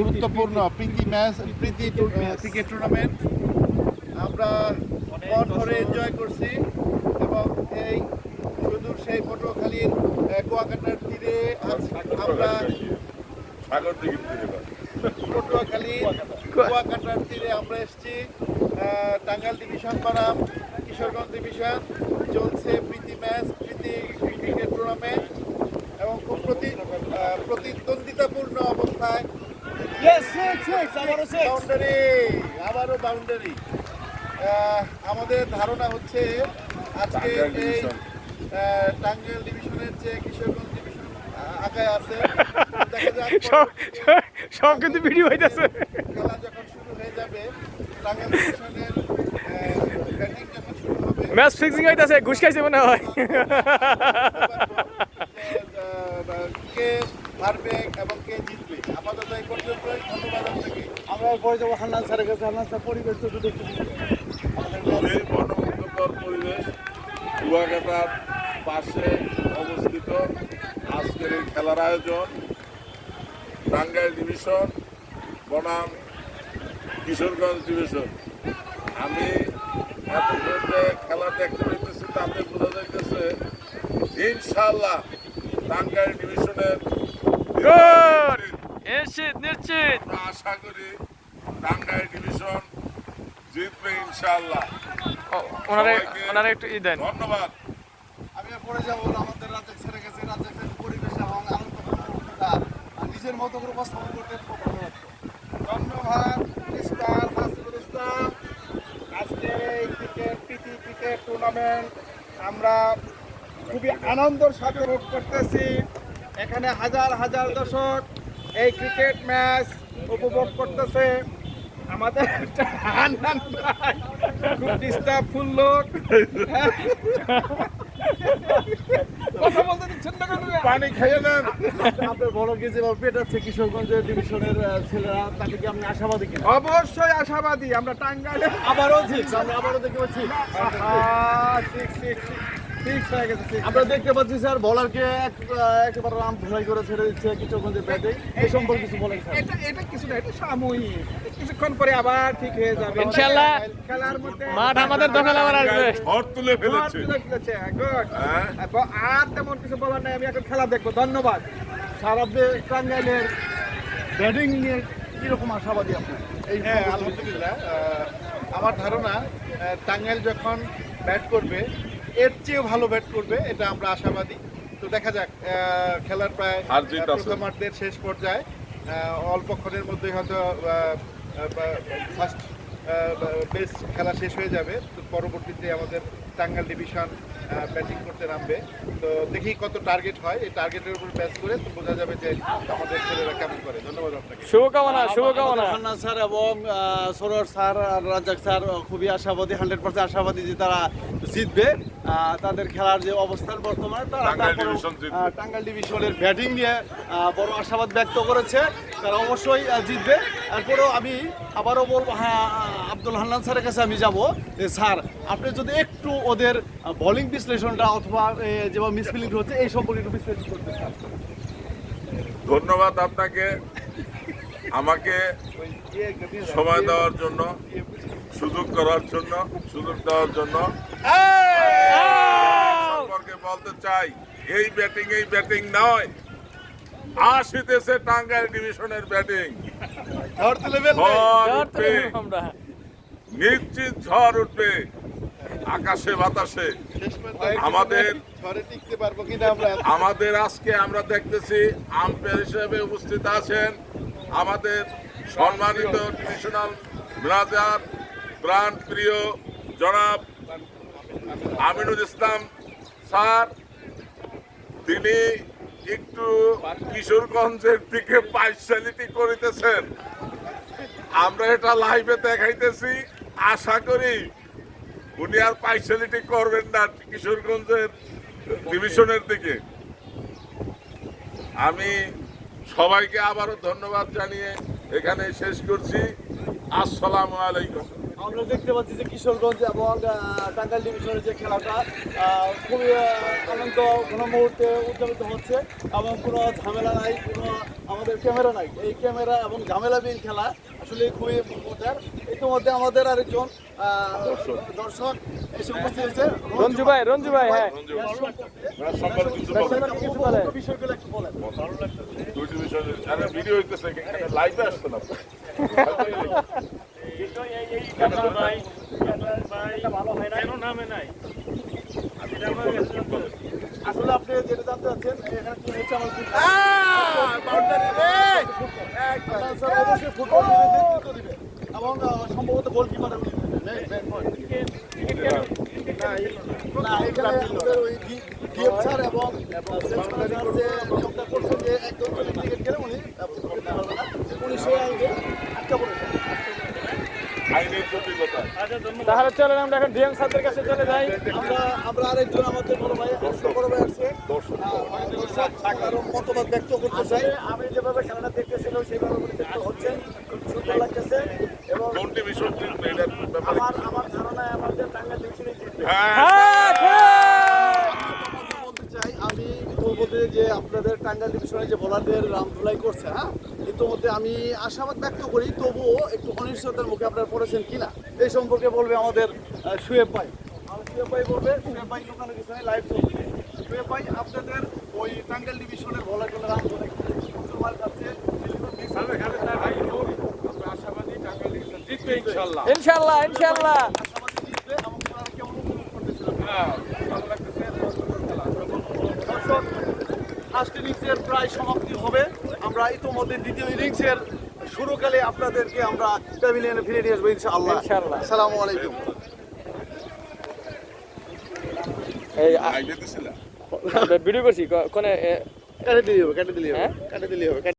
গুরুত্বপূর্ণ প্রীতি ম্যাচ, প্রীতি cricket tournament আমরা মন ভরে এনজয় করছি এবং এই সুদূর সেই পটুয়াখালীর কুয়াকাটার তীরে আমরা পটুয়াখালী কুয়াকাটার তীরে আমরা এসেছি। টাঙ্গাইল ডিভিশন বনাম কিশোরগঞ্জ ডিভিশন চলছে প্রীতি ম্যাচ, প্রীতি ক্রিকেট টুর্নামেন্ট এবং খুব প্রতিদ্বন্দ্বিতাপূর্ণ অবস্থায় আবারও বাউন্ডারি। আমাদের ধারণা হচ্ছে আজকে এই টাঙ্গাইল ডিভিশনের যে কিশোরগঞ্জ ডিভিশন আগায় আছে, দেখা যাক সব কিন্তু ভিডিও হইতাছে। খেলা যখন শুরু হয়ে যাবে, টাঙ্গাইল ডিভিশনের ব্যাটিং যখন শুরু হবে, ম্যাচ ফিক্সিং হইতাছে, ঘুষ খাইছে মনে হয়। কে হারবে এবং কে জিতবে। আপাতত এই পর্যন্তই, ধন্যবাদ আপনাকে। আমরা পরে যাবো হান্নান স্যারের কাছে। হান্নান স্যার পরিবেশ তো দেখতে খুবই মনোমুগ্ধকর পরিবেশ। কুয়াকাটার পাশে অবস্থিত আজকের এই খেলার আয়োজন টাঙ্গাইল ডিভিশন বনাম কিশোরগঞ্জ ডিভিশন। আমি এতক্ষণ যে খেলা দেখতে পেতেছি তাতে বোঝা যাইতেছে ইনশাআল্লাহ টাঙ্গাইল ডিভিশনের নিশ্চিত আমরা আশা করি টাঙ্গাইল ডিভিশন জিতবে ইনশাআল্লাহ। ওনারা একটু দেন। ধন্যবাদ। আমি পরে যাবো আমাদের রাজ্জাক স্যারের কাছে। রাজ্জাক স্যারের পরিবেশ এবং আনন্দটা নিজের মতো করে উপস্থাপন করতে খুব ভালো লাগতো। ধন্যবাদ মিস্টার হাসিবুল ইসলাম। আজকের এই প্রীতি ক্রিকেট টুর্নামেন্ট আমরা খুবই আনন্দের সাথে ভোগ করতেছি। এখানে হাজার হাজার দর্শক এই ক্রিকেট ম্যাচ উপভোগ করতেছে। আমাদের খুব ডিস্টার্বফুল লোক, কথা বলতে দিচ্ছেন না কেন? পানি খাইয়ে নেন। আপনার বড় কে যেভাবে পেটাচ্ছে কিশোরগঞ্জের ডিভিশনের ছেলেরা, তাকে কি আপনি আশাবাদী কিনা? অবশ্যই আশাবাদী। আমরা টাঙ্গাইলে আবারও সিক্স, আমরা আবারও দেখতে পাচ্ছি ফিক্স হয়ে গেছে। আমরা দেখতে পাচ্ছি স্যার বলারকে একেবারে রাম ধুলাই করে ছেড়ে দিচ্ছে কিশোরগঞ্জের ব্যাটিং। এই সম্পর্কে কিছু বলেন স্যার। এটা কিছুটা, এটা সাময়িক, কিছুক্ষণ পরে আবার ঠিক হয়ে যাবে ইনশাআল্লাহ। খেলার মধ্যে মাঠ আমাদের দখলে আবার আসবে। ঝড় তুলে ফেলেছে। গুড। হ্যাঁ? আর তেমন কিছু বলার নাই, আমি এখন খেলা দেখবো। ধন্যবাদ। স্যার আপনি টাঙ্গাইলের ব্যাটিং নিয়ে কিরকম আশাবাদী আপনি? হ্যাঁ, আলহামদুলিল্লাহ। আমার ধারণা টাঙ্গাইল যখন ব্যাট করবে এর চেয়েও ভালো ব্যাট করবে, এটা আমরা আশাবাদী। তো দেখা যাক, খেলার প্রায় আর জিত আছে। প্রথমার্ধের শেষ পর্যায়ে অল্পক্ষণের মধ্যেই হয়তো ফার্স্ট বেস খেলা শেষ হয়ে যাবে। তো পরবর্তীতে আমাদের টাঙ্গাইল ডিভিশন ব্যাটিং করতে নামবে। তো দেখি কত টার্গেট হয়, এই টার্গেটের উপর ব্যাস করে তো বোঝা যাবে যে আমাদের ছেলেরা কেমন করে। ধন্যবাদ আপনাকে। শুভকামনা। হান্নান স্যার এবং সরোয়ার স্যার আর রাজ্জাক স্যার খুবই আশাবাদী, 100% আশাবাদী যে তারা জিতবে। তাদের খেলার যে অবস্থান বর্তমানে, তারা টাঙ্গাইল ডিভিশন জিতবে। টাঙ্গাইল ডিভিশনের ব্যাটিং নিয়ে বড় আশাবাদ ব্যক্ত করেছে। তারা অবশ্যই জিতবে। তারপরেও আমি আবারও বলবো, হ্যাঁ, আব্দুল হান্নান স্যারের কাছে আমি যাব। স্যার, আপনি যদি একটু ওদের বোলিং বিশ্লেষণটা অথবা যেভাবে মিসফিলিং হচ্ছে এই সম্পর্কে একটু বিশ্লেষণ করতে চান। ধন্যবাদ আপনাকে আমাকে সময় দেওয়ার জন্য, সুযোগ দেওয়ার জন্য। সম্পর্কে বলতে চাই, এই ব্যাটিং নয়, আসিতেছে টাঙ্গাইল ডিভিশনের ব্যাটিং। ঝড় তুলে ফেলবে। ঝড় উঠবে, আমরা নিশ্চিত ঝড় উঠবে আকাশে বাতাসে। শেষ পর্যন্ত আমাদের ঝড়ে টিকতে পারবো কিনা আমরা। আমাদের আজকে আমরা দেখতেছি আম্পায়ার হিসেবে উপস্থিত আছেন আমাদের সম্মানিত ডিভিশনাল ম্যানেজার, প্রাণ প্রিয় জনাব আমিনুল ইসলাম স্যার। তিনি একটু কিশোরগঞ্জের দিকে পার্সিয়ালিটি করিতেছেন। আমরা এটা লাইভে দেখাইতেছি, আশা করি উনি আর পার্সিয়ালিটি করবেন না কিশোরগঞ্জের ডিভিশনের দিকে। আমি সবাইকে আবারও ধন্যবাদ জানিয়ে এখানে শেষ করছি। আসসালামু আলাইকুম। আমরা দেখতে পাচ্ছি যে কিশোরগঞ্জ এবং টাঙ্গাইল ডিভিশনের যে খেলাটা খুবই আনন্দ কোনো মুহূর্তে উদযাপিত হচ্ছে এবং কোনো ঝামেলা নাই, কোনো আমাদের ক্যামেরা নাই। এই ক্যামেরা এবং ঝামেলাবিহীন খেলা আসলে খুবই মজার। ইতিমধ্যে আমাদের আরেকজন দর্শক এসে উপস্থিত হয়েছে, রঞ্জু ভাই হ্যাঁ সম্পর্কে কিছু বলেন। কিছু বলেন, বিষয়গুলো একটু বলেন। দুইটি বিষয় আরে ভিডিও হইতেছে, লাইভে আসছে না। আসলে আপনি যেটা জানতে চাচ্ছেন এখানে কি হচ্ছে আমার অবশ্যই ফুটবল নেতৃত্ব দিবে এবং সম্ভবত গোলকিপার না, এখানে আমাদের ওই ডিএম স্যার এবং স্যার যে নিয়মটা করছেন যে একজন যদি ক্রিকেট খেলে উনি খেলতে পারবে না, উনি সেই আইনে আটকা পড়েছেন। আইনের জটিলতা। তাহলে চলেন আমরা এখন ডিএম স্যারদের কাছে চলে যাই। আমরা আরেকজন আমাদের বড় ভাই আসছে দর্শক আরো মতামত ব্যক্ত করতে চাই। আমি যেভাবে খেলাটা দেখতেছিলাম সেইভাবে পরিচালিত হচ্ছে, খুব সুন্দর লাগতেছে এবং কোন ডিভিশন জিতবে এটার ব্যাপারে আমার ধারণায় আমাদের টাঙ্গাইল ডিভিশনে জিতবে। বলতে চাই আমি বলতে যে আপনাদের টাঙ্গাইল ডিভিশনে যে বোলারদের রামধুলাই করছে, হ্যাঁ ইতিমধ্যে আমি আশাবাদ ব্যক্ত করি, তবুও একটু অনিশ্চয়তার মুখে আপনারা পড়েছেন কিনা এই সম্পর্কে বলবে আমাদের শুয়েব ভাই। শুয়েব ভাই বলবে, শুয়েব ভাই দোকানের পিছনে লাইভ চলছে। শুয়েব ভাই আপনাদের ওই টাঙ্গাইল ডিভিশনের বোলারগুলো রামধুলাই ইনশাল্লাহ ফার্স্ট ইনিংসের প্রায় সমাপ্তি হবে। আমরা ইতিমধ্যে দ্বিতীয় ইনিংসের শুরুকালে আপনাদেরকে আমরা প্যাভিলিয়নে ফিরে নিয়ে আসবো ইনশাআল্লাহ। আসসালামু আলাইকুম। এই লাইভে দিছিলা। ভিডিও করছি কোনে কেটে দিলে হবে, কেটে দিলে হবে, কেটে দিলে হবে।